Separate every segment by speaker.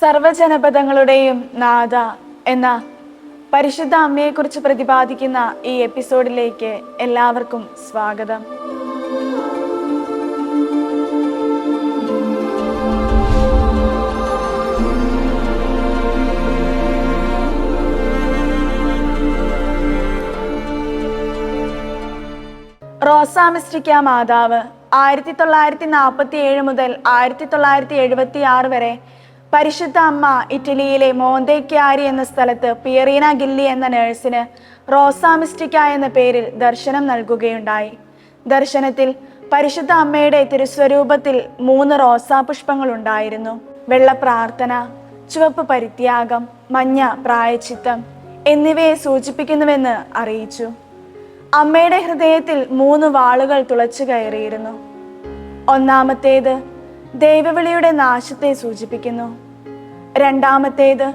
Speaker 1: സർവജനപദങ്ങളുടെയും നാഥ എന്ന പരിശുദ്ധ അമ്മയെക്കുറിച്ച് പ്രതിപാദിക്കുന്ന ഈ എപ്പിസോഡിലേക്ക് എല്ലാവർക്കും സ്വാഗതം. റോസാമിസ്റ്റിക്ക മാതാവ് 1947 മുതൽ 1976 വരെ പരിശുദ്ധ അമ്മ ഇറ്റലിയിലെ മോന്തേക്യാരി എന്ന സ്ഥലത്ത് പിയറീന ഗില്ലി എന്ന നേഴ്സിന് റോസാമിസ്റ്റിക്ക എന്ന പേരിൽ ദർശനം നൽകുകയുണ്ടായി. ദർശനത്തിൽ പരിശുദ്ധ അമ്മയുടെ തിരുസ്വരൂപത്തിൽ 3 റോസാപുഷ്പങ്ങൾ ഉണ്ടായിരുന്നു. വെള്ള പ്രാർത്ഥന, ചുവപ്പ് പരിത്യാഗം, മഞ്ഞ പ്രായച്ചിത്തം എന്നിവയെ സൂചിപ്പിക്കുന്നുവെന്ന് അറിയിച്ചു. അമ്മയുടെ ഹൃദയത്തിൽ 3 വാളുകൾ തുളച്ചു കയറിയിരുന്നു. ഒന്നാമത്തേത് ദൈവവിളിയുടെ നാശത്തെ സൂചിപ്പിക്കുന്നു. രണ്ടാമത്തേത്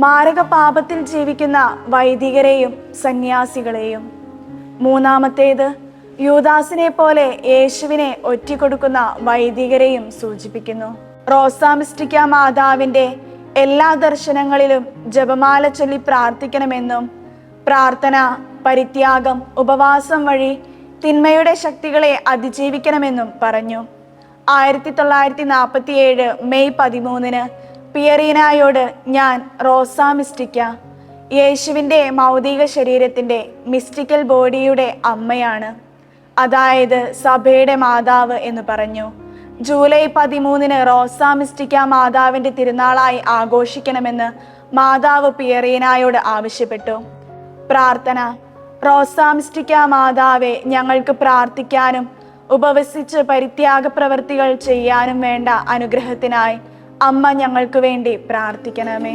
Speaker 1: മാരക പാപത്തിൽ ജീവിക്കുന്ന വൈദികരെയും സന്യാസികളെയും. മൂന്നാമത്തേത് യൂദാസിനെ പോലെ യേശുവിനെ ഒറ്റിക്കൊടുക്കുന്ന വൈദികരെയും സൂചിപ്പിക്കുന്നു. റോസാമിസ്റ്റിക്ക മാതാവിന്റെ എല്ലാ ദർശനങ്ങളിലും ജപമാല ചൊല്ലി പ്രാർത്ഥിക്കണമെന്നും പ്രാർത്ഥന, പരിത്യാഗം, ഉപവാസം വഴി തിന്മയുടെ ശക്തികളെ അതിജീവിക്കണമെന്നും പറഞ്ഞു. 1947 മെയ് 13 പിയറീനായോട് ഞാൻ റോസാമിസ്റ്റിക്ക, യേശുവിൻ്റെ മൗതിക ശരീരത്തിൻ്റെ മിസ്റ്റിക്കൽ ബോഡിയുടെ അമ്മയാണ്, അതായത് സഭയുടെ മാതാവ് എന്ന് പറഞ്ഞു. ജൂലൈ 13 റോസാമിസ്റ്റിക്ക മാതാവിൻ്റെ തിരുനാളായി ആഘോഷിക്കണമെന്ന് മാതാവ് പിയറീനായോട് ആവശ്യപ്പെട്ടു. പ്രാർത്ഥന. റോസാമിസ്റ്റിക്ക മാതാവെ, ഞങ്ങൾക്ക് പ്രാർത്ഥിക്കാനും ഉപവസിച്ച് പരിത്യാഗ പ്രവൃത്തികൾ ചെയ്യാനും വേണ്ട അനുഗ്രഹത്തിനായി അമ്മ ഞങ്ങൾക്ക് വേണ്ടി പ്രാർത്ഥിക്കണമേ.